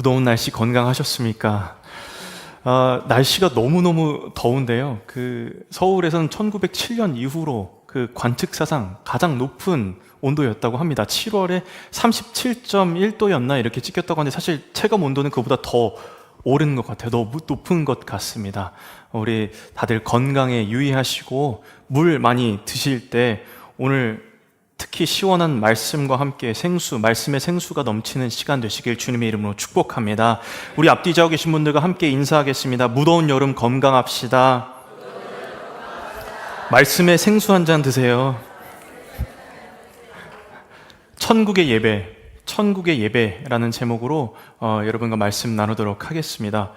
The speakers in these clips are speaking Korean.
무더운 날씨 건강하셨습니까? 날씨가 너무너무 더운데요. 서울에서는 1907년 이후로 관측사상 가장 높은 온도였다고 합니다. 7월에 37.1도였나 이렇게 찍혔다고 하는데 사실 체감 온도는 그보다 더 오른 것 같아요. 너무 높은 것 같습니다. 우리 다들 건강에 유의하시고 물 많이 드실 때 오늘 특히 시원한 말씀과 함께 말씀의 생수가 넘치는 시간 되시길 주님의 이름으로 축복합니다. 우리 앞뒤 좌우 계신 분들과 함께 인사하겠습니다. 무더운 여름 건강합시다. 말씀의 생수 한 잔 드세요. 천국의 예배라는 제목으로 여러분과 말씀 나누도록 하겠습니다.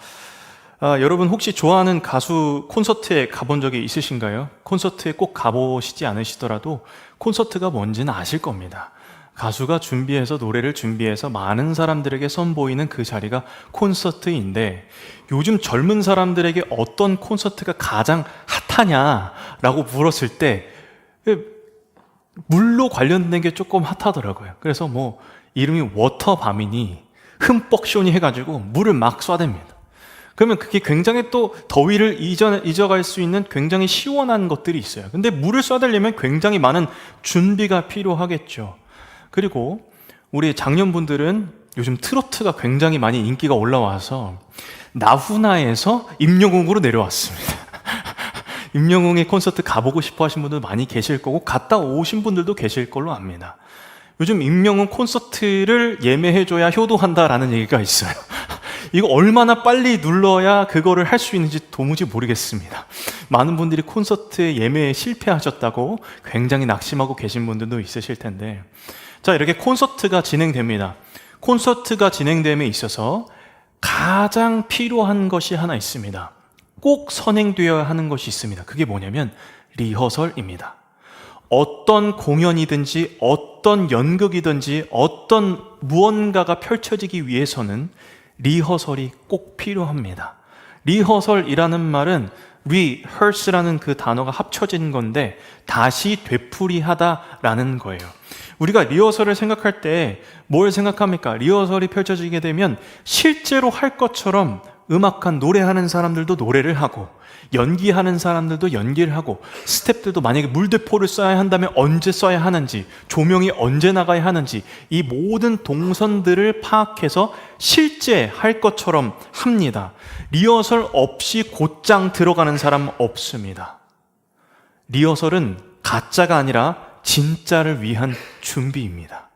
여러분 혹시 좋아하는 가수 콘서트에 가본 적이 있으신가요? 콘서트에 꼭 가보시지 않으시더라도 콘서트가 뭔지는 아실 겁니다. 가수가 노래를 준비해서 많은 사람들에게 선보이는 그 자리가 콘서트인데, 요즘 젊은 사람들에게 어떤 콘서트가 가장 핫하냐라고 물었을 때 물로 관련된 게 조금 핫하더라고요. 그래서 이름이 워터밤이니 흠뻑 쇼니 해가지고 물을 막 쏴댑니다. 그러면 그게 굉장히 또 더위를 잊어갈 수 있는 굉장히 시원한 것들이 있어요. 근데 물을 쏴대려면 굉장히 많은 준비가 필요하겠죠. 그리고 우리 장년분들은 요즘 트로트가 굉장히 많이 인기가 올라와서 나훈아에서 임영웅으로 내려왔습니다. 임영웅의 콘서트 가보고 싶어 하신 분들 많이 계실 거고 갔다 오신 분들도 계실 걸로 압니다. 요즘 임영웅 콘서트를 예매해줘야 효도한다라는 얘기가 있어요. 이거 얼마나 빨리 눌러야 그거를 할 수 있는지 도무지 모르겠습니다. 많은 분들이 콘서트 예매에 실패하셨다고 굉장히 낙심하고 계신 분들도 있으실 텐데, 자, 이렇게 콘서트가 진행됩니다. 콘서트가 진행됨에 있어서 가장 필요한 것이 하나 있습니다. 꼭 선행되어야 하는 것이 있습니다. 그게 뭐냐면 리허설입니다. 어떤 공연이든지 어떤 연극이든지 어떤 무언가가 펼쳐지기 위해서는 리허설이 꼭 필요합니다. 리허설이라는 말은 rehearse라는 그 단어가 합쳐진 건데 다시 되풀이하다라는 거예요. 우리가 리허설을 생각할 때 뭘 생각합니까? 리허설이 펼쳐지게 되면 실제로 할 것처럼 음악한 노래하는 사람들도 노래를 하고 연기하는 사람들도 연기를 하고 스태프들도 만약에 물대포를 쏴야 한다면 언제 쏴야 하는지, 조명이 언제 나가야 하는지, 이 모든 동선들을 파악해서 실제 할 것처럼 합니다. 리허설 없이 곧장 들어가는 사람 없습니다. 리허설은 가짜가 아니라 진짜를 위한 준비입니다.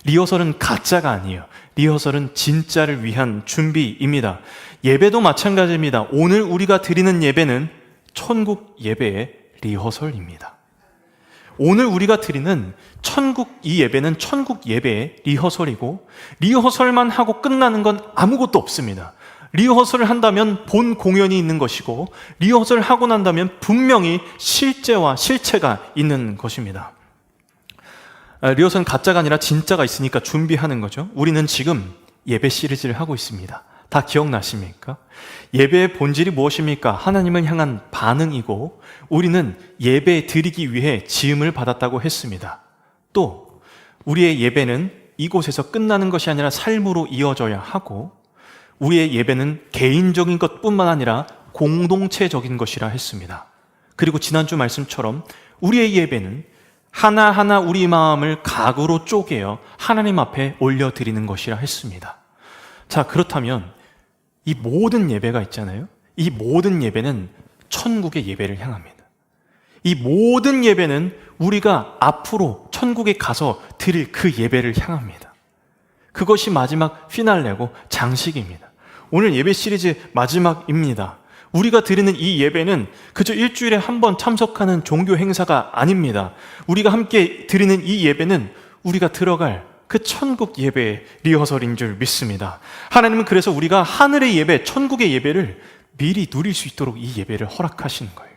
리허설은 가짜가 아니에요. 리허설은 진짜를 위한 준비입니다. 예배도 마찬가지입니다. 오늘 우리가 드리는 예배는 천국 예배의 리허설입니다. 오늘 우리가 드리는 이 예배는 천국 예배의 리허설이고, 리허설만 하고 끝나는 건 아무것도 없습니다. 리허설을 한다면 본 공연이 있는 것이고, 리허설을 하고 난다면 분명히 실제와 실체가 있는 것입니다. 리허설은 가짜가 아니라 진짜가 있으니까 준비하는 거죠. 우리는 지금 예배 시리즈를 하고 있습니다. 다 기억나십니까? 예배의 본질이 무엇입니까? 하나님을 향한 반응이고, 우리는 예배 드리기 위해 지음을 받았다고 했습니다. 또 우리의 예배는 이곳에서 끝나는 것이 아니라 삶으로 이어져야 하고, 우리의 예배는 개인적인 것뿐만 아니라 공동체적인 것이라 했습니다. 그리고 지난주 말씀처럼 우리의 예배는 하나하나 우리 마음을 각으로 쪼개어 하나님 앞에 올려드리는 것이라 했습니다. 자, 그렇다면 이 모든 예배가 있잖아요. 이 모든 예배는 천국의 예배를 향합니다. 이 모든 예배는 우리가 앞으로 천국에 가서 드릴 그 예배를 향합니다. 그것이 마지막 피날레고 장식입니다. 오늘 예배 시리즈 마지막입니다. 우리가 드리는 이 예배는 그저 일주일에 한 번 참석하는 종교 행사가 아닙니다. 우리가 함께 드리는 이 예배는 우리가 들어갈 그 천국 예배의 리허설인 줄 믿습니다. 하나님은 그래서 우리가 하늘의 예배, 천국의 예배를 미리 누릴 수 있도록 이 예배를 허락하시는 거예요.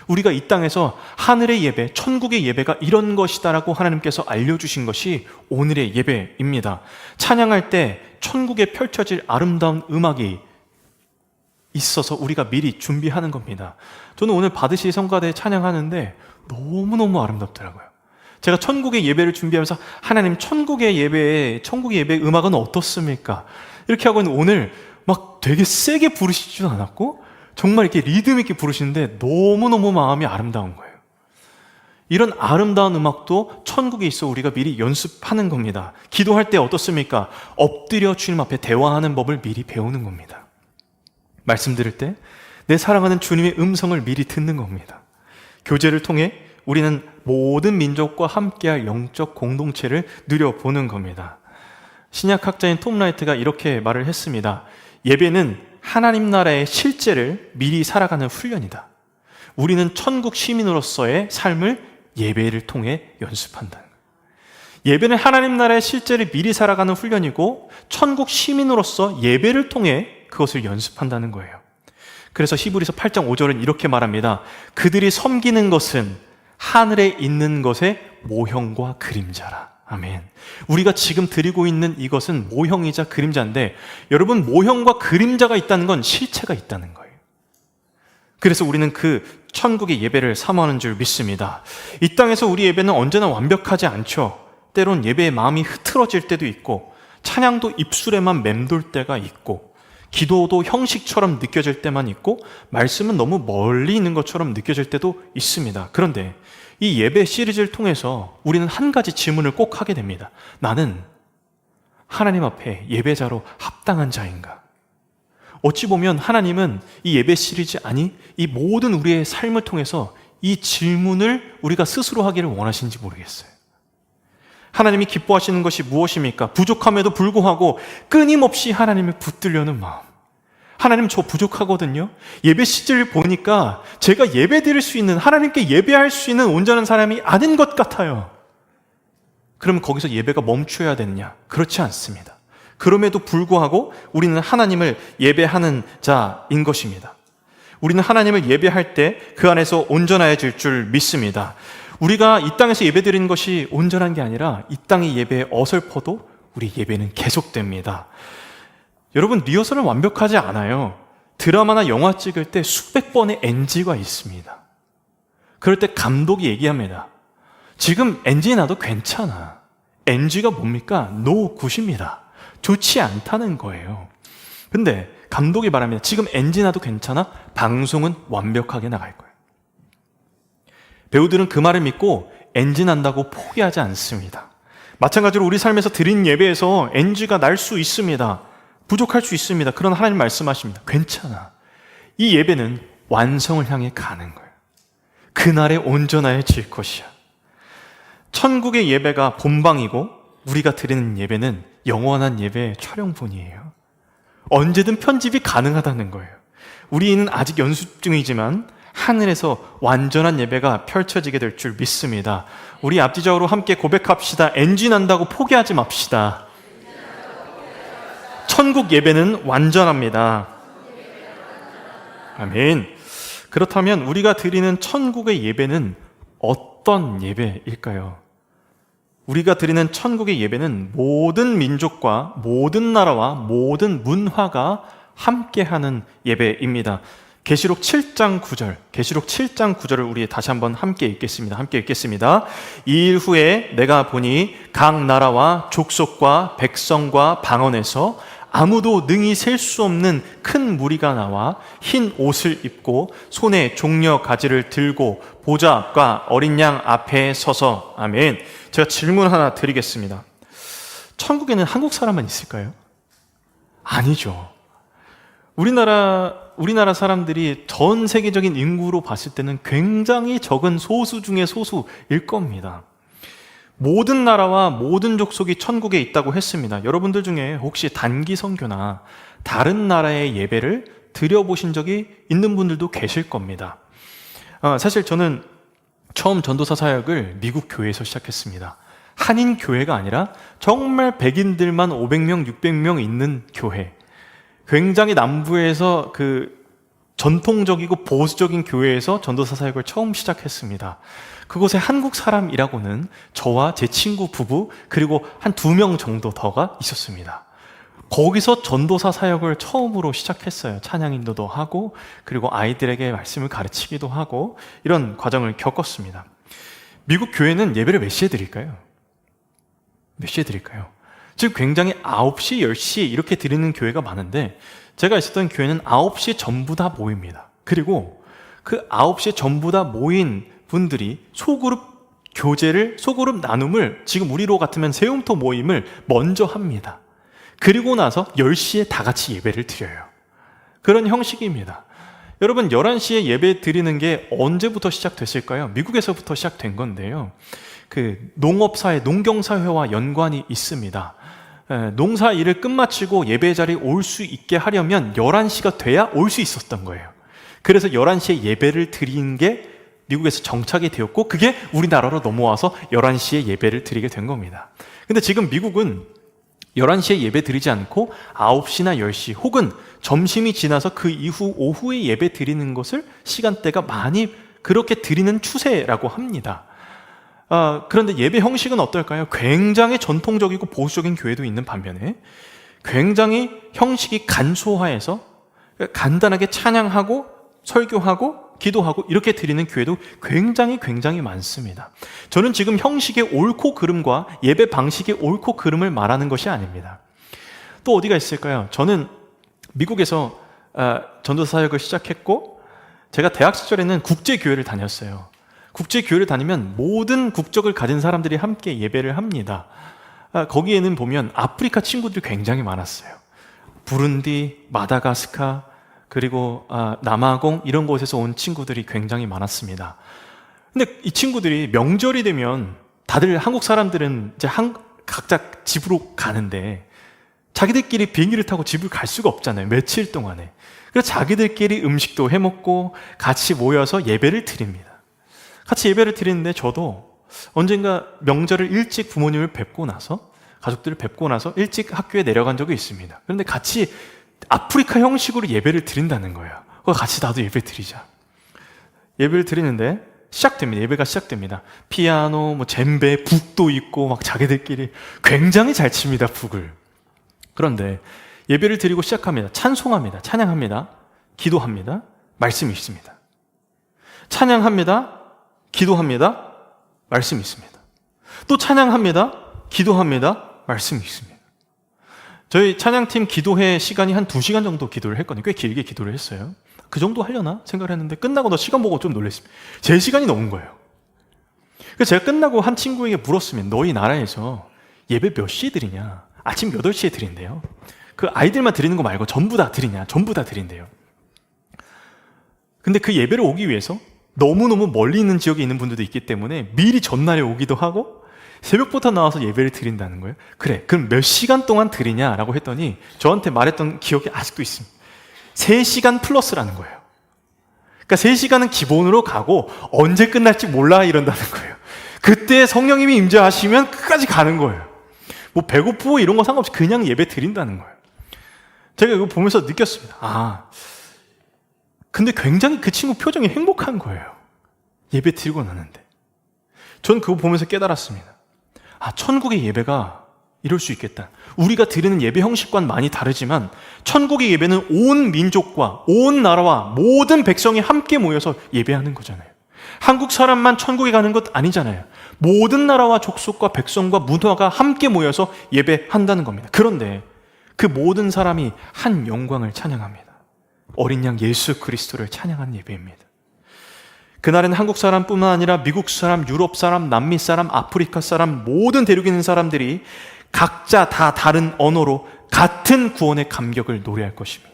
우리가 이 땅에서 하늘의 예배, 천국의 예배가 이런 것이다라고 하나님께서 알려주신 것이 오늘의 예배입니다. 찬양할 때 천국에 펼쳐질 아름다운 음악이 있어서 우리가 미리 준비하는 겁니다. 저는 오늘 바드시 성가대 찬양하는데 너무너무 아름답더라고요. 제가 천국의 예배를 준비하면서 하나님, 천국의 예배 음악은 어떻습니까? 이렇게 하고 있는 오늘 막 되게 세게 부르시지도 않았고 정말 이렇게 리듬 있게 부르시는데 너무너무 마음이 아름다운 거예요. 이런 아름다운 음악도 천국에 있어 우리가 미리 연습하는 겁니다. 기도할 때 어떻습니까? 엎드려 주님 앞에 대화하는 법을 미리 배우는 겁니다. 말씀 들을 때 내 사랑하는 주님의 음성을 미리 듣는 겁니다. 교제를 통해 우리는 모든 민족과 함께할 영적 공동체를 누려보는 겁니다. 신약학자인 톰 라이트가 이렇게 말을 했습니다. 예배는 하나님 나라의 실제를 미리 살아가는 훈련이다. 우리는 천국 시민으로서의 삶을 예배를 통해 연습한다는 거예요. 예배는 하나님 나라의 실제를 미리 살아가는 훈련이고 천국 시민으로서 예배를 통해 그것을 연습한다는 거예요. 그래서 히브리서 8장 5절은 이렇게 말합니다. 그들이 섬기는 것은 하늘에 있는 것의 모형과 그림자라. 아멘. 우리가 지금 드리고 있는 이것은 모형이자 그림자인데 여러분, 모형과 그림자가 있다는 건 실체가 있다는 거예요. 그래서 우리는 그 천국의 예배를 사모하는 줄 믿습니다. 이 땅에서 우리 예배는 언제나 완벽하지 않죠. 때론 예배의 마음이 흐트러질 때도 있고 찬양도 입술에만 맴돌 때가 있고 기도도 형식처럼 느껴질 때만 있고 말씀은 너무 멀리 있는 것처럼 느껴질 때도 있습니다. 그런데 이 예배 시리즈를 통해서 우리는 한 가지 질문을 꼭 하게 됩니다. 나는 하나님 앞에 예배자로 합당한 자인가? 어찌 보면 하나님은 이 예배 시리즈, 아니 이 모든 우리의 삶을 통해서 이 질문을 우리가 스스로 하기를 원하시는지 모르겠어요. 하나님이 기뻐하시는 것이 무엇입니까? 부족함에도 불구하고 끊임없이 하나님을 붙들려는 마음. 하나님, 저 부족하거든요. 예배 시리즈를 보니까 제가 예배 드릴 수 있는, 하나님께 예배할 수 있는 온전한 사람이 아닌 것 같아요. 그러면 거기서 예배가 멈춰야 되느냐? 그렇지 않습니다. 그럼에도 불구하고 우리는 하나님을 예배하는 자인 것입니다. 우리는 하나님을 예배할 때 그 안에서 온전해질 줄 믿습니다. 우리가 이 땅에서 예배드리는 것이 온전한 게 아니라 이 땅의 예배에 어설퍼도 우리 예배는 계속됩니다. 여러분, 리허설은 완벽하지 않아요. 드라마나 영화 찍을 때 수백 번의 NG가 있습니다. 그럴 때 감독이 얘기합니다. 지금 NG 나도 괜찮아. NG가 뭡니까? No 굿입니다. 좋지 않다는 거예요. 근데 감독이 말합니다. 지금 NG 나도 괜찮아? 방송은 완벽하게 나갈 거예요. 배우들은 그 말을 믿고 NG 난다고 포기하지 않습니다. 마찬가지로 우리 삶에서 드린 예배에서 NG가 날 수 있습니다. 부족할 수 있습니다. 그러나 하나님 말씀하십니다. 괜찮아. 이 예배는 완성을 향해 가는 거예요. 그날에 온전해질 것이야. 천국의 예배가 본방이고 우리가 드리는 예배는 영원한 예배의 촬영본이에요. 언제든 편집이 가능하다는 거예요. 우리는 아직 연습 중이지만 하늘에서 완전한 예배가 펼쳐지게 될 줄 믿습니다. 우리 앞뒤적으로 함께 고백합시다. NG 난다고 포기하지 맙시다. 천국 예배는 완전합니다. 아멘. 그렇다면 우리가 드리는 천국의 예배는 어떤 예배일까요? 우리가 드리는 천국의 예배는 모든 민족과 모든 나라와 모든 문화가 함께하는 예배입니다. 계시록 7장 9절을 우리 다시 한번 함께 읽겠습니다. 함께 읽겠습니다. 이 일 후에 내가 보니 각 나라와 족속과 백성과 방언에서 아무도 능히 셀 수 없는 큰 무리가 나와 흰 옷을 입고 손에 종려 가지를 들고 보좌 앞과 어린 양 앞에 서서. 아멘. 제가 질문 하나 드리겠습니다. 천국에는 한국 사람만 있을까요? 아니죠. 우리나라 사람들이 전 세계적인 인구로 봤을 때는 굉장히 적은 소수 중의 소수일 겁니다. 모든 나라와 모든 족속이 천국에 있다고 했습니다. 여러분들 중에 혹시 단기 선교나 다른 나라의 예배를 드려보신 적이 있는 분들도 계실 겁니다. 사실 저는 처음 전도사 사역을 미국 교회에서 시작했습니다. 한인 교회가 아니라 정말 백인들만 500명, 600명 있는 교회. 굉장히 남부에서 그 전통적이고 보수적인 교회에서 전도사 사역을 처음 시작했습니다. 그곳에 한국 사람이라고는 저와 제 친구 부부 그리고 한 2명 정도 더가 있었습니다. 거기서 전도사 사역을 처음으로 시작했어요. 찬양 인도도 하고 그리고 아이들에게 말씀을 가르치기도 하고 이런 과정을 겪었습니다. 미국 교회는 예배를 몇 시에 드릴까요? 몇 시에 드릴까요? 지금 굉장히 9시, 10시 이렇게 드리는 교회가 많은데 제가 있었던 교회는 9시에 전부 다 모입니다. 그리고 그 9시에 전부 다 모인 분들이 소그룹 교제를, 소그룹 나눔을 지금 우리로 같으면 세움토 모임을 먼저 합니다. 그리고 나서 10시에 다 같이 예배를 드려요. 그런 형식입니다. 여러분 11시에 예배 드리는 게 언제부터 시작됐을까요? 미국에서부터 시작된 건데요. 그 농업사회, 농경사회와 연관이 있습니다. 농사 일을 끝마치고 예배 자리에 올 수 있게 하려면 11시가 돼야 올 수 있었던 거예요. 그래서 11시에 예배를 드리는 게 미국에서 정착이 되었고 그게 우리나라로 넘어와서 11시에 예배를 드리게 된 겁니다. 근데 지금 미국은 11시에 예배 드리지 않고 9시나 10시 혹은 점심이 지나서 그 이후 오후에 예배 드리는 것을 시간대가 많이 그렇게 드리는 추세라고 합니다. 그런데 예배 형식은 어떨까요? 굉장히 전통적이고 보수적인 교회도 있는 반면에 굉장히 형식이 간소화해서 간단하게 찬양하고 설교하고 기도하고 이렇게 드리는 교회도 굉장히 많습니다. 저는 지금 형식의 옳고 그름과 예배 방식의 옳고 그름을 말하는 것이 아닙니다. 또 어디가 있을까요? 저는 미국에서 전도사 사역을 시작했고 제가 대학 시절에는 국제교회를 다녔어요. 국제교회를 다니면 모든 국적을 가진 사람들이 함께 예배를 합니다. 거기에는 보면 아프리카 친구들이 굉장히 많았어요. 부룬디, 마다가스카, 그리고 남아공 이런 곳에서 온 친구들이 굉장히 많았습니다. 근데 이 친구들이 명절이 되면 다들 한국 사람들은 이제 각자 집으로 가는데 자기들끼리 비행기를 타고 집을 갈 수가 없잖아요. 며칠 동안에. 그래서 자기들끼리 음식도 해먹고 같이 모여서 예배를 드립니다. 같이 예배를 드리는데 저도 언젠가 명절을 일찍 부모님을 뵙고 나서 가족들을 뵙고 나서 일찍 학교에 내려간 적이 있습니다. 그런데 같이 아프리카 형식으로 예배를 드린다는 거예요. 같이 나도 예배 드리자. 예배를 드리는데 시작됩니다. 예배가 시작됩니다. 피아노, 젬베, 북도 있고 막 자기들끼리 굉장히 잘 칩니다. 북을. 그런데 예배를 드리고 시작합니다. 찬송합니다. 찬양합니다. 기도합니다. 말씀이 있습니다. 찬양합니다. 기도합니다. 말씀이 있습니다. 또 찬양합니다. 기도합니다. 말씀이 있습니다. 저희 찬양팀 기도회 시간이 한 2시간 정도 기도를 했거든요. 꽤 길게 기도를 했어요. 그 정도 하려나 생각을 했는데 끝나고 나 시간 보고 좀 놀랐습니다. 제 시간이 넘은 거예요. 그래서 제가 끝나고 한 친구에게 물었으면 너희 나라에서 예배 몇 시에 드리냐? 아침 8시에 드린대요. 그 아이들만 드리는 거 말고 전부 다 드리냐? 전부 다 드린대요. 근데 그 예배를 오기 위해서 너무너무 멀리 있는 지역에 있는 분들도 있기 때문에 미리 전날에 오기도 하고 새벽부터 나와서 예배를 드린다는 거예요. 그래, 그럼 몇 시간 동안 드리냐라고 했더니 저한테 말했던 기억이 아직도 있습니다. 3시간 플러스라는 거예요. 그러니까 3시간은 기본으로 가고 언제 끝날지 몰라 이런다는 거예요. 그때 성령님이 임재하시면 끝까지 가는 거예요. 뭐 배고프고 이런 거 상관없이 그냥 예배 드린다는 거예요. 제가 이거 보면서 느꼈습니다. 근데 굉장히 그 친구 표정이 행복한 거예요. 예배 드리고 나는데. 전 그거 보면서 깨달았습니다. 천국의 예배가 이럴 수 있겠다. 우리가 드리는 예배 형식과는 많이 다르지만 천국의 예배는 온 민족과 온 나라와 모든 백성이 함께 모여서 예배하는 거잖아요. 한국 사람만 천국에 가는 것 아니잖아요. 모든 나라와 족속과 백성과 문화가 함께 모여서 예배한다는 겁니다. 그런데 그 모든 사람이 한 영광을 찬양합니다. 어린 양 예수 그리스도를 찬양하는 예배입니다. 그날은 한국 사람뿐만 아니라 미국 사람, 유럽 사람, 남미 사람, 아프리카 사람, 모든 대륙에 있는 사람들이 각자 다 다른 언어로 같은 구원의 감격을 노래할 것입니다.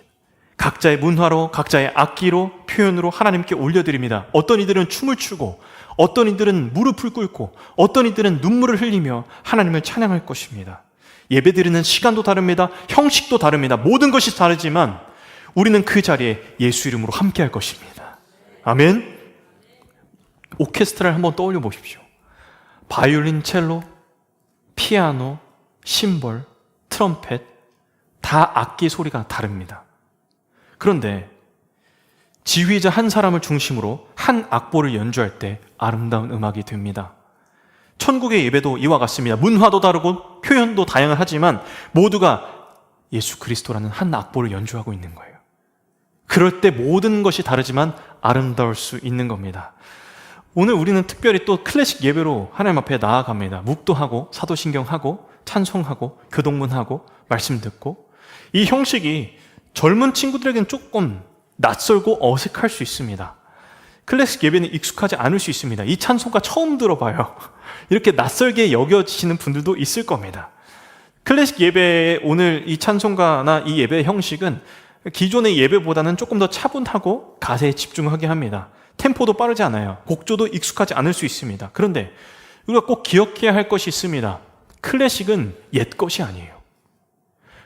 각자의 문화로, 각자의 악기로, 표현으로 하나님께 올려드립니다. 어떤 이들은 춤을 추고, 어떤 이들은 무릎을 꿇고, 어떤 이들은 눈물을 흘리며 하나님을 찬양할 것입니다. 예배드리는 시간도 다릅니다. 형식도 다릅니다. 모든 것이 다르지만 우리는 그 자리에 예수 이름으로 함께 할 것입니다. 아멘. 오케스트라를 한번 떠올려 보십시오. 바이올린, 첼로, 피아노, 심벌, 트럼펫 다 악기 소리가 다릅니다. 그런데 지휘자 한 사람을 중심으로 한 악보를 연주할 때 아름다운 음악이 됩니다. 천국의 예배도 이와 같습니다. 문화도 다르고 표현도 다양하지만 모두가 예수 그리스도라는 한 악보를 연주하고 있는 거예요. 그럴 때 모든 것이 다르지만 아름다울 수 있는 겁니다. 오늘 우리는 특별히 또 클래식 예배로 하나님 앞에 나아갑니다. 묵도하고 사도신경하고 찬송하고 교동문하고 말씀 듣고, 이 형식이 젊은 친구들에게는 조금 낯설고 어색할 수 있습니다. 클래식 예배는 익숙하지 않을 수 있습니다. 이 찬송가 처음 들어봐요. 이렇게 낯설게 여겨지시는 분들도 있을 겁니다. 클래식 예배의 오늘 이 찬송가나 이 예배 형식은 기존의 예배보다는 조금 더 차분하고 가사에 집중하게 합니다. 템포도 빠르지 않아요. 곡조도 익숙하지 않을 수 있습니다. 그런데 우리가 꼭 기억해야 할 것이 있습니다. 클래식은 옛 것이 아니에요.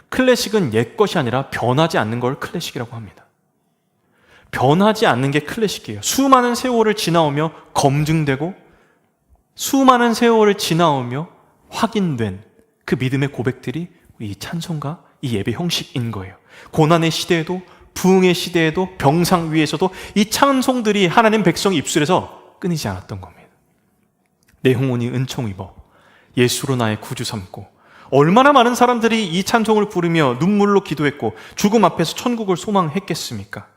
클래식은 옛 것이 아니라 변하지 않는 걸 클래식이라고 합니다. 변하지 않는 게 클래식이에요. 수많은 세월을 지나오며 검증되고 수많은 세월을 지나오며 확인된 그 믿음의 고백들이 이 찬송가, 이 예배 형식인 거예요. 고난의 시대에도, 부흥의 시대에도, 병상 위에서도 이 찬송들이 하나님 백성의 입술에서 끊이지 않았던 겁니다. 내 영혼이 은총 입어 예수로 나의 구주 삼고, 얼마나 많은 사람들이 이 찬송을 부르며 눈물로 기도했고 죽음 앞에서 천국을 소망했겠습니까?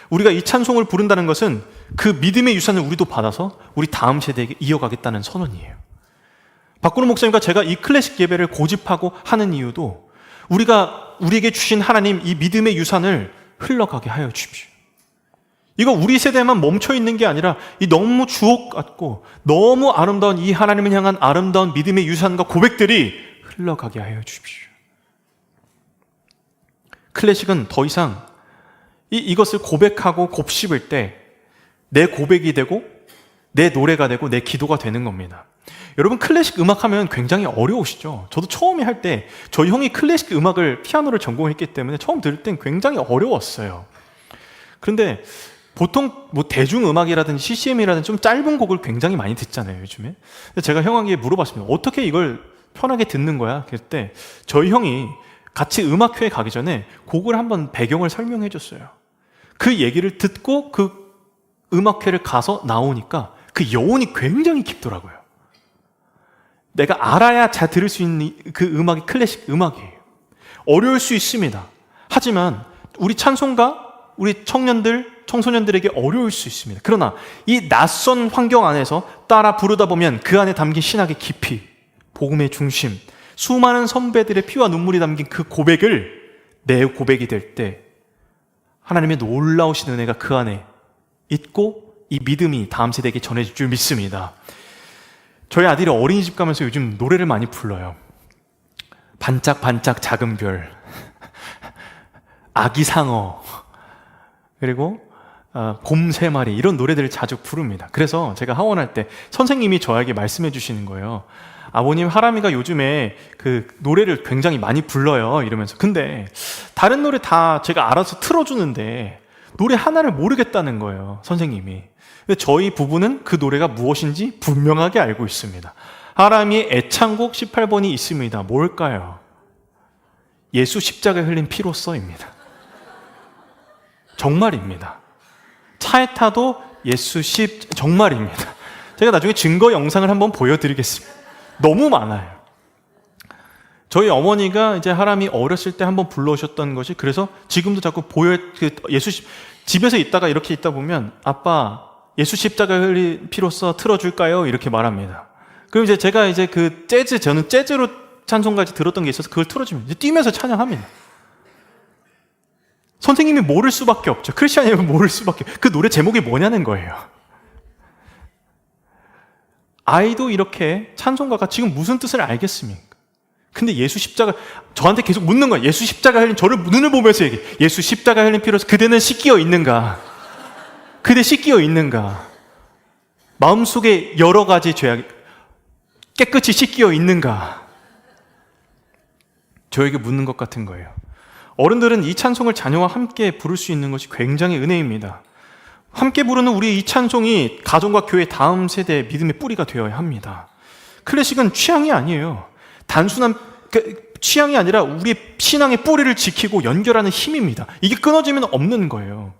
우리가 이 찬송을 부른다는 것은 그 믿음의 유산을 우리도 받아서 우리 다음 세대에게 이어가겠다는 선언이에요. 박근호 목사님과 제가 이 클래식 예배를 고집하고 하는 이유도 우리에게 주신 하나님 이 믿음의 유산을 흘러가게 하여 주십시오. 이거 우리 세대에만 멈춰 있는 게 아니라 이 너무 주옥 같고 너무 아름다운 이 하나님을 향한 아름다운 믿음의 유산과 고백들이 흘러가게 하여 주십시오. 클래식은 더 이상 이것을 고백하고 곱씹을 때 내 고백이 되고 내 노래가 되고 내 기도가 되는 겁니다. 여러분, 클래식 음악 하면 굉장히 어려우시죠? 저도 처음에 할 때 저희 형이 클래식 음악을 피아노를 전공했기 때문에 처음 들을 땐 굉장히 어려웠어요. 그런데 보통 뭐 대중음악이라든지 CCM이라든지 좀 짧은 곡을 굉장히 많이 듣잖아요, 요즘에. 제가 형에게 물어봤습니다. 어떻게 이걸 편하게 듣는 거야? 그랬을 때 저희 형이 같이 음악회에 가기 전에 곡을 한번 배경을 설명해 줬어요. 그 얘기를 듣고 그 음악회를 가서 나오니까 그 여운이 굉장히 깊더라고요. 내가 알아야 잘 들을 수 있는 그 음악이 클래식 음악이에요. 어려울 수 있습니다. 하지만 우리 찬송가, 우리 청소년들에게 어려울 수 있습니다. 그러나 이 낯선 환경 안에서 따라 부르다 보면 그 안에 담긴 신학의 깊이, 복음의 중심, 수많은 선배들의 피와 눈물이 담긴 그 고백을 내 고백이 될 때 하나님의 놀라우신 은혜가 그 안에 있고 이 믿음이 다음 세대에게 전해질 줄 믿습니다. 저희 아들이 어린이집 가면서 요즘 노래를 많이 불러요. 반짝반짝 작은 별, 아기 상어, 그리고 곰 3마리, 이런 노래들을 자주 부릅니다. 그래서 제가 하원할 때 선생님이 저에게 말씀해 주시는 거예요. 아버님, 하람이가 요즘에 그 노래를 굉장히 많이 불러요, 이러면서. 근데 다른 노래 다 제가 알아서 틀어주는데 노래 하나를 모르겠다는 거예요, 선생님이. 근데 저희 부부는 그 노래가 무엇인지 분명하게 알고 있습니다. 하람이의 애창곡 18번이 있습니다. 뭘까요? 예수 십자가에 흘린 피로써입니다. 정말입니다. 차에 타도 정말입니다. 제가 나중에 증거 영상을 한번 보여드리겠습니다. 너무 많아요. 저희 어머니가 이제 하람이 어렸을 때 한번 불러오셨던 것이, 그래서 지금도 자꾸 집에서 있다가 이렇게 있다 보면 아빠 예수 십자가 흘린 피로써 틀어줄까요? 이렇게 말합니다. 그럼 이제 제가 이제 저는 재즈로 찬송까지 들었던 게 있어서 그걸 틀어주면 이제 뛰면서 찬양합니다. 선생님이 모를 수밖에 없죠. 크리스찬이면 모를 수밖에. 그 노래 제목이 뭐냐는 거예요. 아이도 이렇게 찬송가가 지금 무슨 뜻을 알겠습니까? 근데 예수 십자가, 저한테 계속 묻는 거예요. 예수 십자가 흘린, 저를 눈을 보면서 얘기해. 예수 십자가 흘린 피로써 그대는 씻기어 있는가? 그대 씻기어 있는가? 마음속에 여러 가지 죄악 깨끗이 씻기어 있는가? 저에게 묻는 것 같은 거예요. 어른들은 이 찬송을 자녀와 함께 부를 수 있는 것이 굉장히 은혜입니다. 함께 부르는 우리 이 찬송이 가정과 교회 다음 세대의 믿음의 뿌리가 되어야 합니다. 클래식은 취향이 아니에요. 단순한 취향이 아니라 우리의 신앙의 뿌리를 지키고 연결하는 힘입니다. 이게 끊어지면 없는 거예요.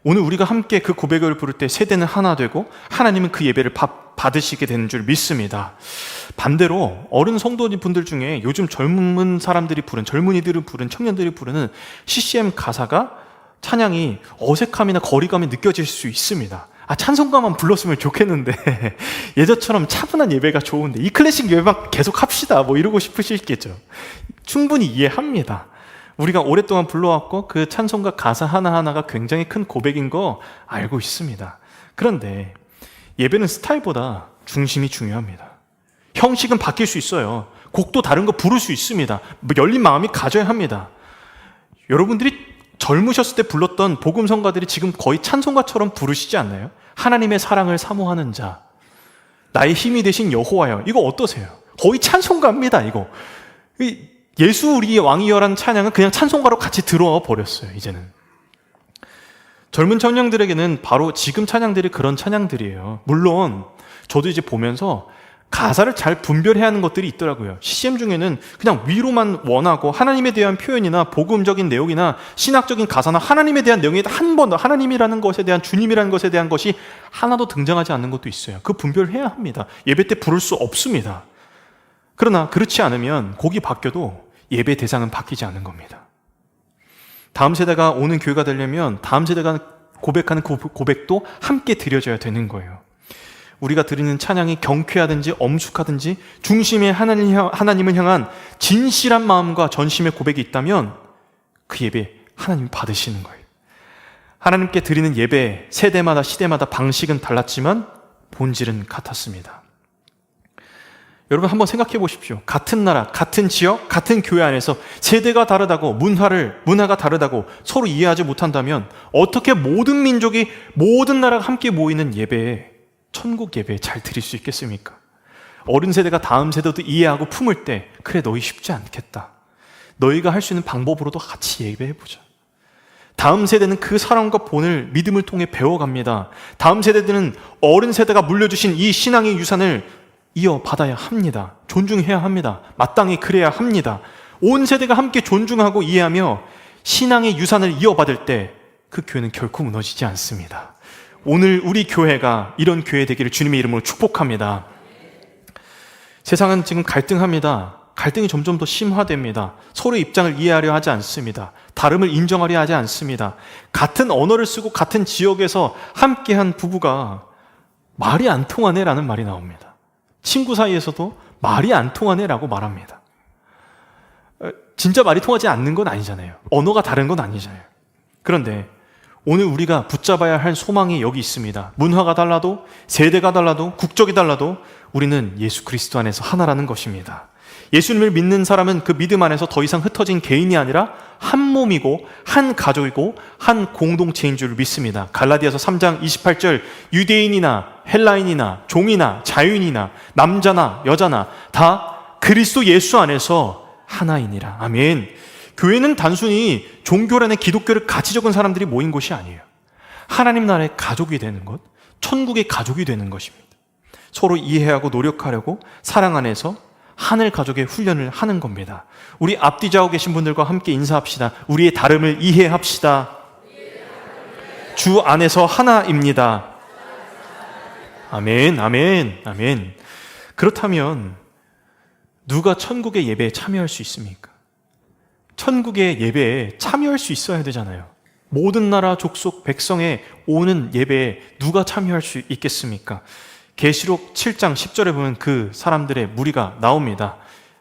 오늘 우리가 함께 그 고백을 부를 때 세대는 하나 되고 하나님은 그 예배를 받으시게 되는 줄 믿습니다. 반대로 어른 성도분들 중에 요즘 젊은이들이 부른, 청년들이 부르는 CCM 가사가, 찬양이 어색함이나 거리감이 느껴질 수 있습니다. 찬송가만 불렀으면 좋겠는데 예전처럼 차분한 예배가 좋은데 이 클래식 예배만 계속 합시다 뭐 이러고 싶으시겠죠. 충분히 이해합니다. 우리가 오랫동안 불러왔고 그 찬송가 가사 하나하나가 굉장히 큰 고백인 거 알고 있습니다. 그런데 예배는 스타일보다 중심이 중요합니다. 형식은 바뀔 수 있어요. 곡도 다른 거 부를 수 있습니다. 열린 마음이 가져야 합니다. 여러분들이 젊으셨을 때 불렀던 복음성가들이 지금 거의 찬송가처럼 부르시지 않나요? 하나님의 사랑을 사모하는 자, 나의 힘이 되신 여호와여, 이거 어떠세요? 거의 찬송가입니다. 이거 예수 우리의 왕이여라는 찬양은 그냥 찬송가로 같이 들어와 버렸어요. 이제는 젊은 청년들에게는 바로 지금 찬양들이 그런 찬양들이에요. 물론 저도 이제 보면서 가사를 잘 분별해야 하는 것들이 있더라고요. CCM 중에는 그냥 위로만 원하고 하나님에 대한 표현이나 복음적인 내용이나 신학적인 가사나 하나님에 대한 내용이 한 번도 하나님이라는 것에 대한 주님이라는 것에 대한 것이 하나도 등장하지 않는 것도 있어요. 그 분별해야 합니다. 예배 때 부를 수 없습니다. 그러나 그렇지 않으면 곡이 바뀌어도 예배 대상은 바뀌지 않는 겁니다. 다음 세대가 오는 교회가 되려면 다음 세대가 고백하는 그 고백도 함께 드려져야 되는 거예요. 우리가 드리는 찬양이 경쾌하든지 엄숙하든지 중심에 하나님을 향한 진실한 마음과 전심의 고백이 있다면 그 예배 하나님이 받으시는 거예요. 하나님께 드리는 예배 세대마다 시대마다 방식은 달랐지만 본질은 같았습니다. 여러분 한번 생각해 보십시오. 같은 나라, 같은 지역, 같은 교회 안에서 세대가 다르다고 문화가 다르다고 서로 이해하지 못한다면 어떻게 모든 민족이 모든 나라가 함께 모이는 예배에 천국 예배 잘 드릴 수 있겠습니까? 어른 세대가 다음 세대도 이해하고 품을 때 그래 너희 쉽지 않겠다. 너희가 할 수 있는 방법으로도 같이 예배해보자. 다음 세대는 그 사랑과 본을 믿음을 통해 배워갑니다. 다음 세대들은 어른 세대가 물려주신 이 신앙의 유산을 이어받아야 합니다. 존중해야 합니다. 마땅히 그래야 합니다. 온 세대가 함께 존중하고 이해하며 신앙의 유산을 이어받을 때 그 교회는 결코 무너지지 않습니다. 오늘 우리 교회가 이런 교회 되기를 주님의 이름으로 축복합니다. 세상은 지금 갈등합니다. 갈등이 점점 더 심화됩니다. 서로의 입장을 이해하려 하지 않습니다. 다름을 인정하려 하지 않습니다. 같은 언어를 쓰고 같은 지역에서 함께한 부부가 말이 안 통하네라는 말이 나옵니다. 친구 사이에서도 말이 안 통하네라고 말합니다. 진짜 말이 통하지 않는 건 아니잖아요. 언어가 다른 건 아니잖아요. 그런데 오늘 우리가 붙잡아야 할 소망이 여기 있습니다. 문화가 달라도 세대가 달라도 국적이 달라도 우리는 예수 그리스도 안에서 하나라는 것입니다. 예수님을 믿는 사람은 그 믿음 안에서 더 이상 흩어진 개인이 아니라 한 몸이고 한 가족이고 한 공동체인 줄 믿습니다. 갈라디아서 3장 28절 유대인이나 헬라인이나 종이나 자유인이나 남자나 여자나 다 그리스도 예수 안에서 하나이니라. 아멘. 교회는 단순히 종교란의 기독교를 같이 적은 사람들이 모인 곳이 아니에요. 하나님 나라의 가족이 되는 것, 천국의 가족이 되는 것입니다. 서로 이해하고 노력하려고 사랑 안에서 하늘 가족의 훈련을 하는 겁니다. 우리 앞뒤좌우 계신 분들과 함께 인사합시다. 우리의 다름을 이해합시다. 주 안에서 하나입니다. 아멘, 아멘, 아멘. 그렇다면 누가 천국의 예배에 참여할 수 있습니까? 천국의 예배에 참여할 수 있어야 되잖아요. 모든 나라 족속 백성에 오는 예배에 누가 참여할 수 있겠습니까? 계시록 7장 10절에 보면 그 사람들의 무리가 나옵니다.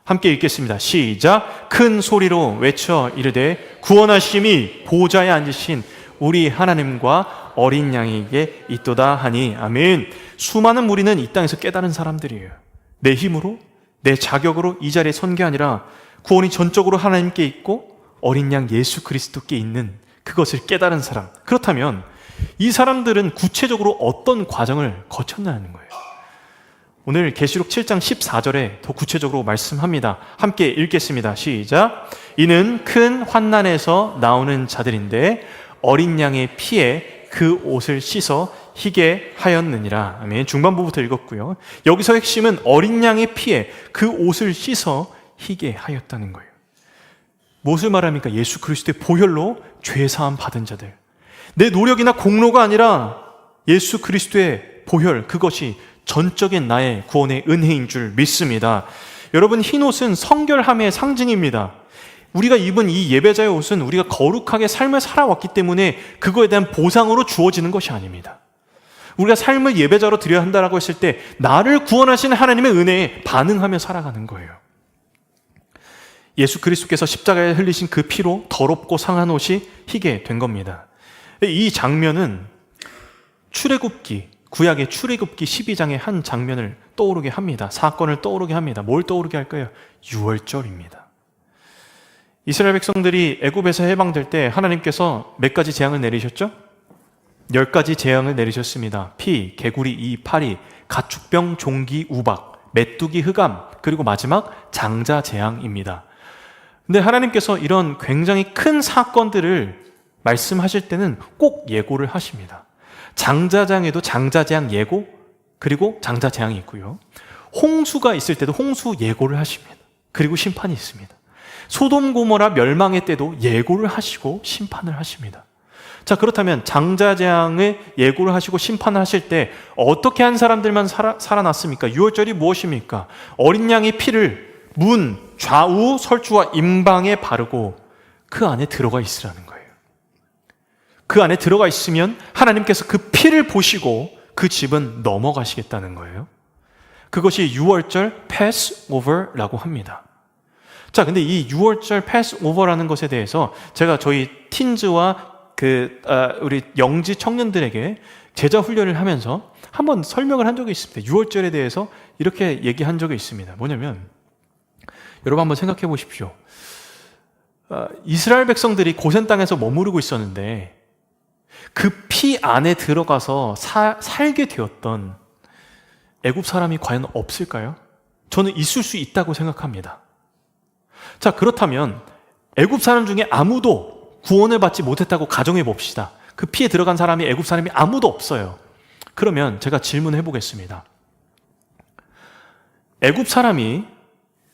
함께 읽겠습니다. 시작. 큰 소리로 외쳐 이르되 구원하심이 보좌에 앉으신 우리 하나님과 어린 양에게 있도다 하니. 아멘. 수많은 무리는 이 땅에서 깨달은 사람들이에요. 내 힘으로 내 자격으로 이 자리에 선 게 아니라 구원이 전적으로 하나님께 있고 어린 양 예수 그리스도께 있는 그것을 깨달은 사람. 그렇다면 이 사람들은 구체적으로 어떤 과정을 거쳤냐는 거예요. 오늘 계시록 7장 14절에 더 구체적으로 말씀합니다. 함께 읽겠습니다. 시작. 이는 큰 환난에서 나오는 자들인데 어린 양의 피에 그 옷을 씻어 희게 하였느니라. 아멘. 중반부부터 읽었고요. 여기서 핵심은 어린 양의 피에 그 옷을 씻어 희게 하였다는 거예요. 무엇을 말합니까? 예수 그리스도의 보혈로 죄 사함 받은 자들. 내 노력이나 공로가 아니라 예수 그리스도의 보혈, 그것이 전적인 나의 구원의 은혜인 줄 믿습니다. 여러분, 흰 옷은 성결함의 상징입니다. 우리가 입은 이 예배자의 옷은 우리가 거룩하게 삶을 살아왔기 때문에 그거에 대한 보상으로 주어지는 것이 아닙니다. 우리가 삶을 예배자로 드려야 한다라고 했을 때 나를 구원하시는 하나님의 은혜에 반응하며 살아가는 거예요. 예수 그리스도께서 십자가에 흘리신 그 피로 더럽고 상한 옷이 희게 된 겁니다. 이 장면은 출애굽기, 구약의 출애굽기 12장의 한 장면을 떠오르게 합니다. 사건을 떠오르게 합니다. 뭘 떠오르게 할까요? 유월절입니다. 이스라엘 백성들이 애굽에서 해방될 때 하나님께서 몇 가지 재앙을 내리셨죠? 10가지 재앙을 내리셨습니다. 피, 개구리, 이, 파리, 가축병, 종기, 우박, 메뚜기, 흑암, 그리고 마지막 장자 재앙입니다. 근데 하나님께서 이런 굉장히 큰 사건들을 말씀하실 때는 꼭 예고를 하십니다. 장자장에도 장자재앙 예고, 그리고 장자재앙이 있고요. 홍수가 있을 때도 홍수 예고를 하십니다. 그리고 심판이 있습니다. 소돔 고모라 멸망의 때도 예고를 하시고 심판을 하십니다. 자, 그렇다면 장자재앙의 예고를 하시고 심판을 하실 때 어떻게 한 사람들만 살아났습니까? 유월절이 무엇입니까? 어린 양의 피를 문, 좌우, 설주와 임방에 바르고 그 안에 들어가 있으라는 거예요. 그 안에 들어가 있으면 하나님께서 그 피를 보시고 그 집은 넘어가시겠다는 거예요. 그것이 유월절 패스오버라고 합니다. 자, 근데 이 유월절 패스오버라는 것에 대해서 제가 저희 틴즈와 우리 영지 청년들에게 제자 훈련을 하면서 한번 설명을 한 적이 있습니다. 유월절에 대해서 이렇게 얘기한 적이 있습니다. 뭐냐면, 여러분 한번 생각해 보십시오. 이스라엘 백성들이 고센 땅에서 머무르고 있었는데 그 피 안에 들어가서 살게 되었던 애굽 사람이 과연 없을까요? 저는 있을 수 있다고 생각합니다. 자, 그렇다면 애굽 사람 중에 아무도 구원을 받지 못했다고 가정해 봅시다. 그 피에 들어간 사람이 애굽 사람이 아무도 없어요. 그러면 제가 질문해 보겠습니다. 애굽 사람이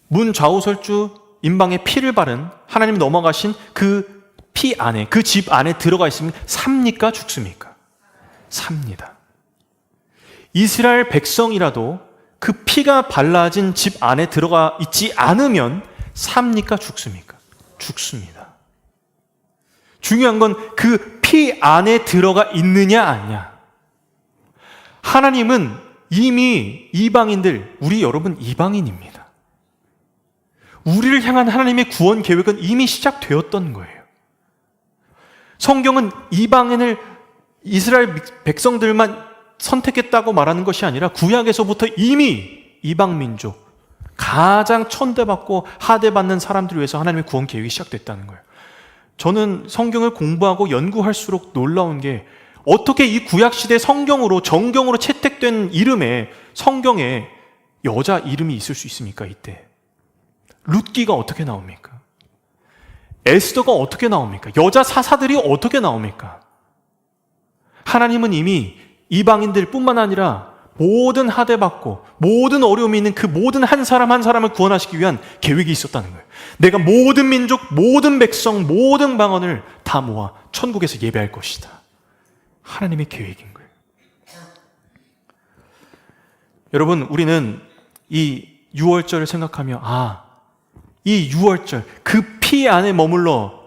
문 좌우설주 임방에 피를 바른 하나님 넘어가신 그 피 안에, 그 집 안에 들어가 있으면 삽니까? 죽습니까? 삽니다. 이스라엘 백성이라도 그 피가 발라진 집 안에 들어가 있지 않으면 삽니까? 죽습니까? 죽습니다. 중요한 건 그 피 안에 들어가 있느냐 아니냐. 하나님은 이미 이방인들, 우리 여러분 이방인입니다. 우리를 향한 하나님의 구원 계획은 이미 시작되었던 거예요. 성경은 이방인을 이스라엘 백성들만 선택했다고 말하는 것이 아니라 구약에서부터 이미 이방 민족, 가장 천대받고 하대받는 사람들을 위해서 하나님의 구원 계획이 시작됐다는 거예요. 저는 성경을 공부하고 연구할수록 놀라운 게 어떻게 이 구약시대 성경으로 정경으로 채택된 이름에 성경에 여자 이름이 있을 수 있습니까? 이때 룻기가 어떻게 나옵니까? 에스더가 어떻게 나옵니까? 여자 사사들이 어떻게 나옵니까? 하나님은 이미 이방인들 뿐만 아니라 모든 하대받고 모든 어려움이 있는 그 모든 한 사람 한 사람을 구원하시기 위한 계획이 있었다는 거예요. 내가 모든 민족, 모든 백성, 모든 방언을 다 모아 천국에서 예배할 것이다. 하나님의 계획인 거예요. 여러분, 우리는 이 유월절을 생각하며 이 유월절, 그 피 안에 머물러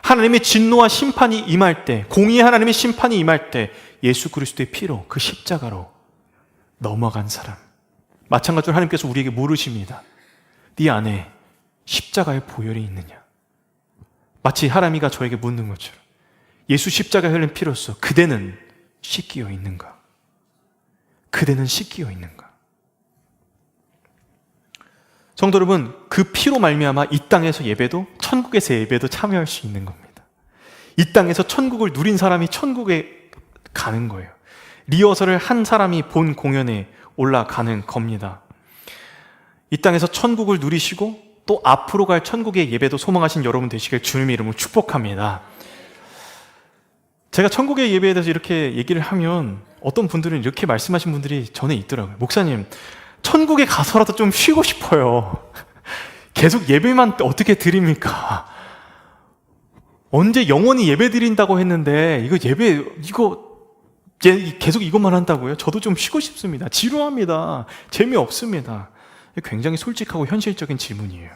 하나님의 진노와 심판이 임할 때, 공의의 하나님의 심판이 임할 때 예수 그리스도의 피로, 그 십자가로 넘어간 사람, 마찬가지로 하나님께서 우리에게 물으십니다. 네 안에 십자가의 보혈이 있느냐? 마치 하람이가 저에게 묻는 것처럼 예수 십자가에 흘린 피로써 그대는 씻기어 있는가? 그대는 씻기어 있는가? 성도 여러분, 그 피로 말미암아 이 땅에서 예배도 천국에서 예배도 참여할 수 있는 겁니다. 이 땅에서 천국을 누린 사람이 천국에 가는 거예요. 리허설을 한 사람이 본 공연에 올라가는 겁니다. 이 땅에서 천국을 누리시고 또 앞으로 갈 천국의 예배도 소망하신 여러분 되시길 주님의 이름으로 축복합니다. 제가 천국의 예배에 대해서 이렇게 얘기를 하면 어떤 분들은 이렇게 말씀하신 분들이 전에 있더라고요. 목사님, 천국에 가서라도 좀 쉬고 싶어요. 계속 예배만 어떻게 드립니까? 언제 영원히 예배 드린다고 했는데 계속 이것만 한다고요? 저도 좀 쉬고 싶습니다. 지루합니다. 재미없습니다. 굉장히 솔직하고 현실적인 질문이에요.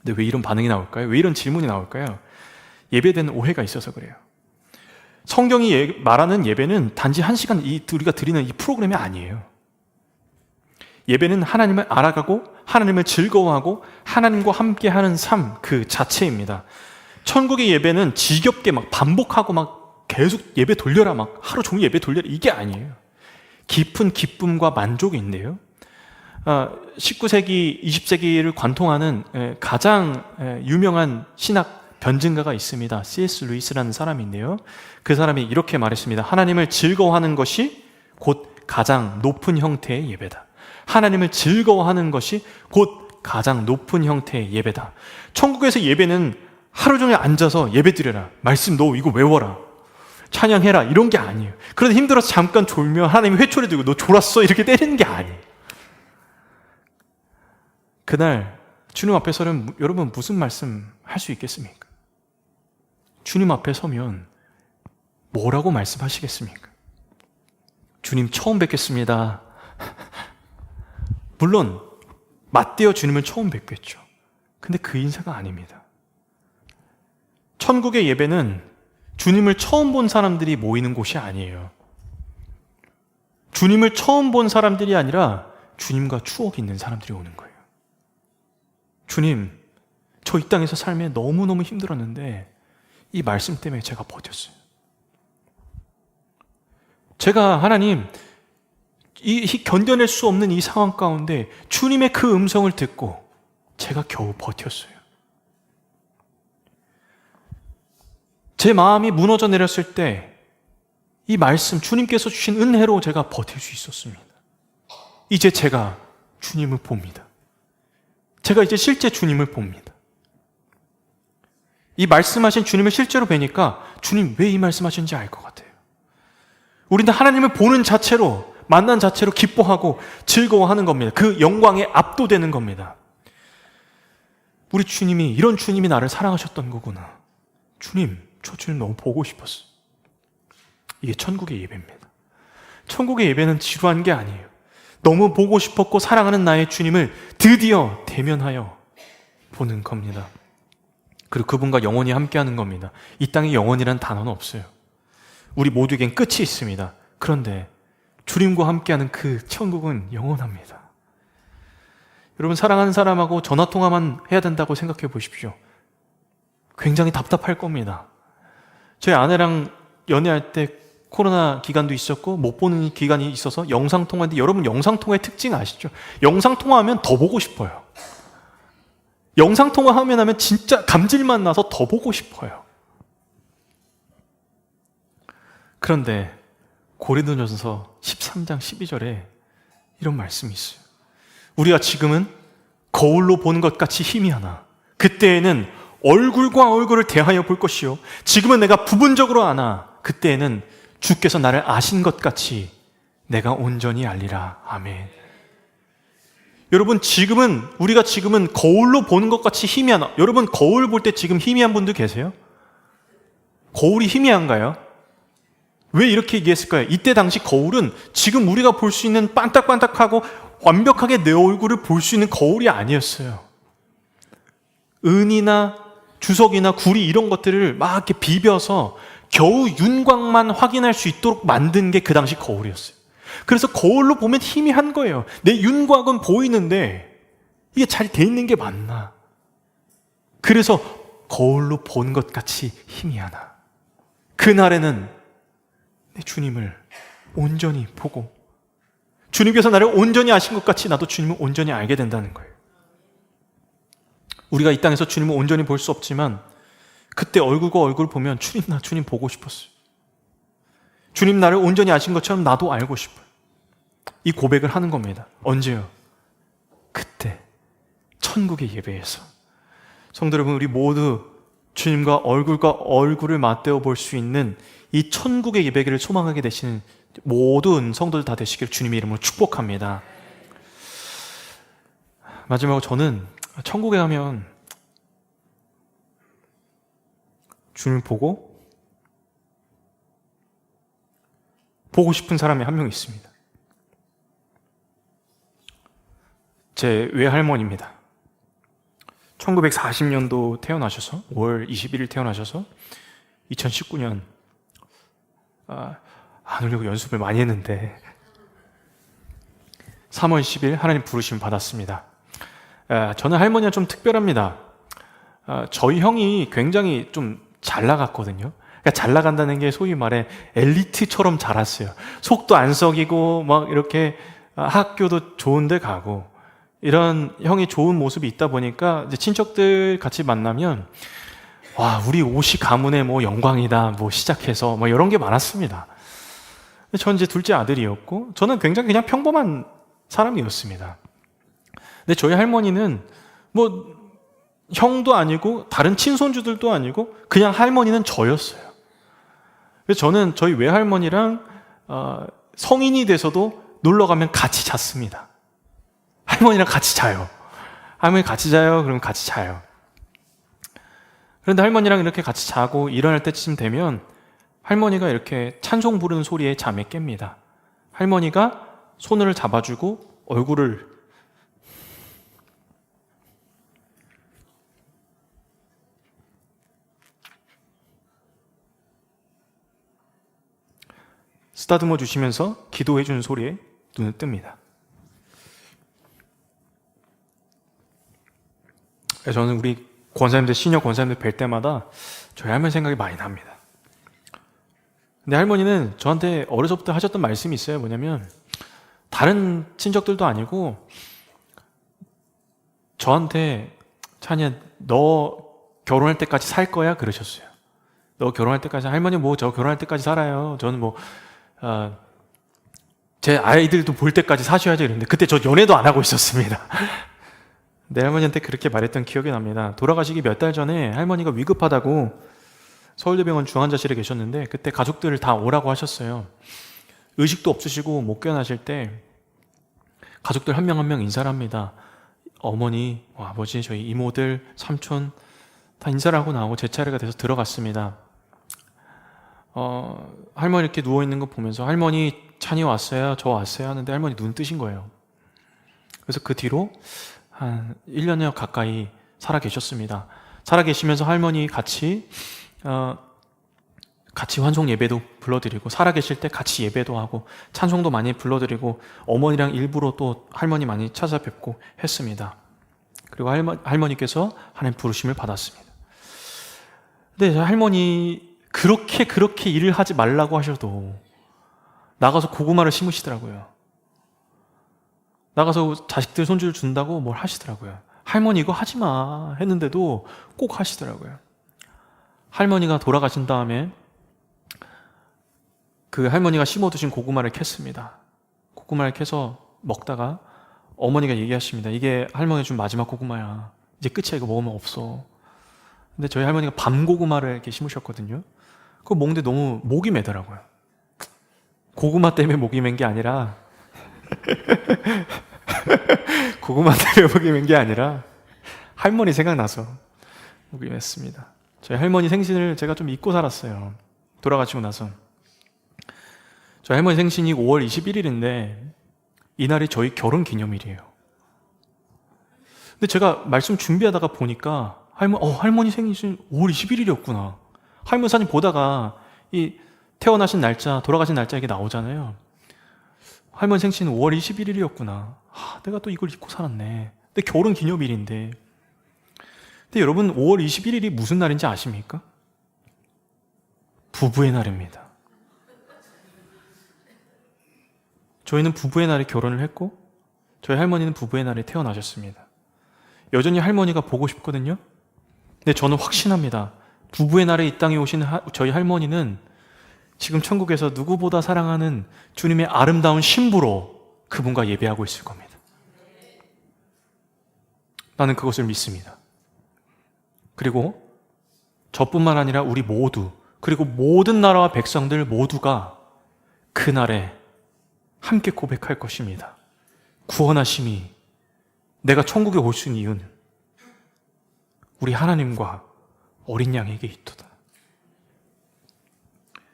근데 왜 이런 반응이 나올까요? 왜 이런 질문이 나올까요? 예배에 대한 오해가 있어서 그래요. 성경이 말하는 예배는 단지 1시간 우리가 드리는 이 프로그램이 아니에요. 예배는 하나님을 알아가고 하나님을 즐거워하고 하나님과 함께하는 삶 그 자체입니다. 천국의 예배는 지겹게 막 반복하고 막 계속 예배 돌려라, 막 하루 종일 예배 돌려라, 이게 아니에요. 깊은 기쁨과 만족인데요. 19세기, 20세기를 관통하는 가장 유명한 신학 변증가가 있습니다. C.S. 루이스라는 사람인데요. 그 사람이 이렇게 말했습니다. 하나님을 즐거워하는 것이 곧 가장 높은 형태의 예배다. 하나님을 즐거워하는 것이 곧 가장 높은 형태의 예배다. 천국에서 예배는 하루 종일 앉아서 예배 드려라, 말씀 너 이거 외워라, 찬양해라, 이런 게 아니에요. 그런데 힘들어서 잠깐 졸면 하나님이 회초리 들고 너 졸았어 이렇게 때리는 게 아니에요. 그날 주님 앞에서는 여러분 무슨 말씀 할 수 있겠습니까? 주님 앞에 서면 뭐라고 말씀하시겠습니까? 주님 처음 뵙겠습니다. 물론 맞대어 주님을 처음 뵙겠죠. 근데 그 인사가 아닙니다. 천국의 예배는 주님을 처음 본 사람들이 모이는 곳이 아니에요. 주님을 처음 본 사람들이 아니라 주님과 추억이 있는 사람들이 오는 거예요. 주님, 저 이 땅에서 삶에 너무너무 힘들었는데 이 말씀 때문에 제가 버텼어요. 제가 하나님, 이 견뎌낼 수 없는 이 상황 가운데 주님의 그 음성을 듣고 제가 겨우 버텼어요. 제 마음이 무너져 내렸을 때 이 말씀, 주님께서 주신 은혜로 제가 버틸 수 있었습니다. 이제 제가 주님을 봅니다. 제가 이제 실제 주님을 봅니다. 이 말씀하신 주님을 실제로 뵈니까 주님 왜 이 말씀하신지 알 것 같아요. 우리는 하나님을 보는 자체로, 만난 자체로 기뻐하고 즐거워하는 겁니다. 그 영광에 압도되는 겁니다. 우리 주님이, 이런 주님이 나를 사랑하셨던 거구나. 주님, 저 주님 너무 보고 싶었어요. 이게 천국의 예배입니다. 천국의 예배는 지루한 게 아니에요. 너무 보고 싶었고 사랑하는 나의 주님을 드디어 대면하여 보는 겁니다. 그리고 그분과 영원히 함께하는 겁니다. 이 땅에 영원이라는 단어는 없어요. 우리 모두에겐 끝이 있습니다. 그런데 주님과 함께하는 그 천국은 영원합니다. 여러분, 사랑하는 사람하고 전화통화만 해야 된다고 생각해 보십시오. 굉장히 답답할 겁니다. 저희 아내랑 연애할 때 코로나 기간도 있었고 못 보는 기간이 있어서 영상통화인데, 여러분 영상통화의 특징 아시죠? 영상통화하면 더 보고 싶어요. 영상통화하면 하면 진짜 감질만 나서 더 보고 싶어요. 그런데 고린도전서 13장 12절에 이런 말씀이 있어요. 우리가 지금은 거울로 보는 것 같이 희미하나 그때에는 얼굴과 얼굴을 대하여 볼 것이요, 지금은 내가 부분적으로 아나 그때에는 주께서 나를 아신 것 같이 내가 온전히 알리라. 아멘. 여러분, 우리가 지금은 거울로 보는 것 같이 희미하나. 여러분, 거울 볼 때 지금 희미한 분들 계세요? 거울이 희미한가요? 왜 이렇게 얘기했을까요? 이때 당시 거울은 지금 우리가 볼 수 있는 반딱반딱하고 완벽하게 내 얼굴을 볼 수 있는 거울이 아니었어요. 은이나 주석이나 구리 이런 것들을 막 이렇게 비벼서 겨우 윤곽만 확인할 수 있도록 만든 게 그 당시 거울이었어요. 그래서 거울로 보면 희미한 거예요. 내 윤곽은 보이는데 이게 잘 돼 있는 게 맞나? 그래서 거울로 본 것 같이 희미하나. 그날에는 내 주님을 온전히 보고 주님께서 나를 온전히 아신 것 같이 나도 주님을 온전히 알게 된다는 거예요. 우리가 이 땅에서 주님을 온전히 볼 수 없지만 그때 얼굴과 얼굴 보면 주님, 나 주님 보고 싶었어요. 주님 나를 온전히 아신 것처럼 나도 알고 싶어요. 이 고백을 하는 겁니다. 언제요? 그때 천국의 예배에서. 성도 여러분, 우리 모두 주님과 얼굴을 맞대어 볼 수 있는 이 천국의 예배를 소망하게 되시는 모든 성도들 다 되시길 주님의 이름으로 축복합니다. 마지막으로 저는 천국에 가면 주님을 보고 싶은 사람이 한 명 있습니다. 제 외할머니입니다. 1940년도 태어나셔서 5월 21일 태어나셔서 2019년 안 울려고 연습을 많이 했는데 3월 10일 하나님 부르심 받았습니다. 저는 할머니가 좀 특별합니다. 저희 형이 굉장히 좀 잘 나갔거든요. 그러니까 잘 나간다는 게 소위 말해 엘리트처럼 자랐어요. 속도 안 썩이고 막 이렇게 학교도 좋은 데 가고 이런 형이 좋은 모습이 있다 보니까 이제 친척들 같이 만나면 와, 우리 옷이 가문의 뭐 영광이다 뭐 시작해서 뭐 이런 게 많았습니다. 전 이제 둘째 아들이었고 저는 굉장히 그냥 평범한 사람이었습니다. 근데 저희 할머니는 뭐 형도 아니고 다른 친손주들도 아니고 그냥 할머니는 저였어요. 그래서 저는 저희 외할머니랑 성인이 돼서도 놀러 가면 같이 잤습니다. 할머니랑 같이 자요. 할머니 같이 자요. 그러면 같이 자요. 그런데 할머니랑 이렇게 같이 자고 일어날 때쯤 되면 할머니가 이렇게 찬송 부르는 소리에 잠에 깹니다. 할머니가 손을 잡아주고 얼굴을 쓰다듬어 주시면서 기도해 주는 소리에 눈을 뜹니다. 저는 우리 권사님들, 시니어 권사님들 뵐 때마다 저희 할머니 생각이 많이 납니다. 근데 할머니는 저한테 어려서부터 하셨던 말씀이 있어요. 뭐냐면 다른 친척들도 아니고 저한테 찬이야 너 결혼할 때까지 살 거야? 그러셨어요. 너 결혼할 때까지. 할머니 뭐 저 결혼할 때까지 살아요. 저는 뭐 제 아이들도 볼 때까지 사셔야죠 이랬는데 그때 저 연애도 안 하고 있었습니다. 내 할머니한테 그렇게 말했던 기억이 납니다. 돌아가시기 몇 달 전에 할머니가 위급하다고 서울대병원 중환자실에 계셨는데 그때 가족들을 다 오라고 하셨어요. 의식도 없으시고 못 깨어나실 때 가족들 한 명 한 명 인사를 합니다. 어머니, 아버지, 저희 이모들, 삼촌 다 인사를 하고 나오고 제 차례가 돼서 들어갔습니다. 할머니 이렇게 누워있는 거 보면서 할머니 찬이 왔어요? 저 왔어요? 하는데 할머니 눈 뜨신 거예요. 그래서 그 뒤로 한 1년여 가까이 살아 계셨습니다. 살아 계시면서 할머니 같이 환송 예배도 불러드리고 살아 계실 때 같이 예배도 하고 찬송도 많이 불러드리고 어머니랑 일부러 또 할머니 많이 찾아뵙고 했습니다. 그리고 할머니께서 하나님 부르심을 받았습니다. 근데 할머니 그렇게 일을 하지 말라고 하셔도 나가서 고구마를 심으시더라고요. 나가서 자식들 손주를 준다고 뭘 하시더라고요. 할머니 이거 하지 마 했는데도 꼭 하시더라고요. 할머니가 돌아가신 다음에 그 할머니가 심어두신 고구마를 캤습니다. 고구마를 캐서 먹다가 어머니가 얘기하십니다. 이게 할머니가 준 마지막 고구마야. 이제 끝이야. 이거 먹으면 없어. 근데 저희 할머니가 밤고구마를 이렇게 심으셨거든요. 그거 먹는데 너무 목이 매더라고요. 고구마 때문에 목이 맨 게 아니라 고구마 때문에 목이 맨 게 아니라 할머니 생각나서 목이 맸습니다. 저희 할머니 생신을 제가 좀 잊고 살았어요. 돌아가시고 나서. 저희 할머니 생신이 5월 21일인데 이날이 저희 결혼 기념일이에요. 근데 제가 말씀 준비하다가 보니까 할머니 생신 5월 21일이었구나. 할머니 사진 보다가 이 태어나신 날짜, 돌아가신 날짜 이게 나오잖아요. 할머니 생신 5월 21일이었구나. 내가 또 이걸 잊고 살았네. 근데 결혼 기념일인데. 근데 여러분 5월 21일이 무슨 날인지 아십니까? 부부의 날입니다. 저희는 부부의 날에 결혼을 했고 저희 할머니는 부부의 날에 태어나셨습니다. 여전히 할머니가 보고 싶거든요. 근데 저는 확신합니다. 부부의 날에 이 땅에 오신 저희 할머니는 지금 천국에서 누구보다 사랑하는 주님의 아름다운 신부로 그분과 예배하고 있을 겁니다. 나는 그것을 믿습니다. 그리고 저뿐만 아니라 우리 모두, 그리고 모든 나라와 백성들 모두가 그날에 함께 고백할 것입니다. 구원하심이 내가 천국에 올 수 있는 이유는 우리 하나님과 어린 양에게 있도다.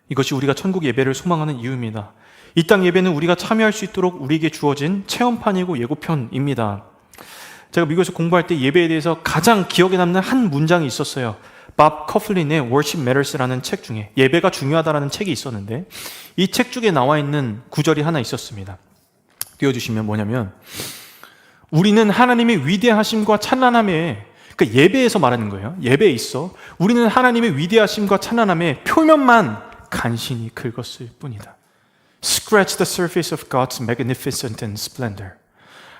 이것이 우리가 천국 예배를 소망하는 이유입니다. 이 땅 예배는 우리가 참여할 수 있도록 우리에게 주어진 체험판이고 예고편입니다. 제가 미국에서 공부할 때 예배에 대해서 가장 기억에 남는 한 문장이 있었어요. 밥 커플린의 Worship Matters라는 책 중에 예배가 중요하다라는 책이 있었는데 이 책 중에 나와 있는 구절이 하나 있었습니다. 띄워주시면 뭐냐면 우리는 하나님의 위대하심과 찬란함에 그러니까 예배에서 말하는 거예요. 예배에 있어 우리는 하나님의 위대하심과 찬란함에 표면만 간신히 긁었을 뿐이다. Scratch the surface of God's magnificent and splendor.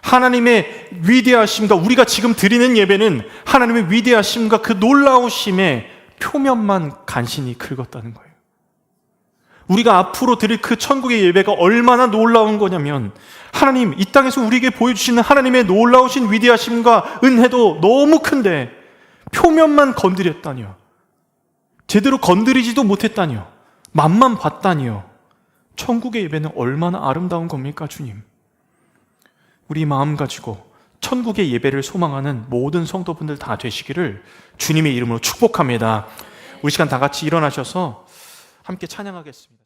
하나님의 위대하심과 우리가 지금 드리는 예배는 하나님의 위대하심과 그 놀라우심의 표면만 간신히 긁었다는 거예요. 우리가 앞으로 드릴 그 천국의 예배가 얼마나 놀라운 거냐면 하나님 이 땅에서 우리에게 보여주시는 하나님의 놀라우신 위대하심과 은혜도 너무 큰데 표면만 건드렸다니요. 제대로 건드리지도 못했다니요. 맛만 봤다니요. 천국의 예배는 얼마나 아름다운 겁니까, 주님? 우리 마음 가지고 천국의 예배를 소망하는 모든 성도분들 다 되시기를 주님의 이름으로 축복합니다. 우리 시간 다 같이 일어나셔서 함께 찬양하겠습니다.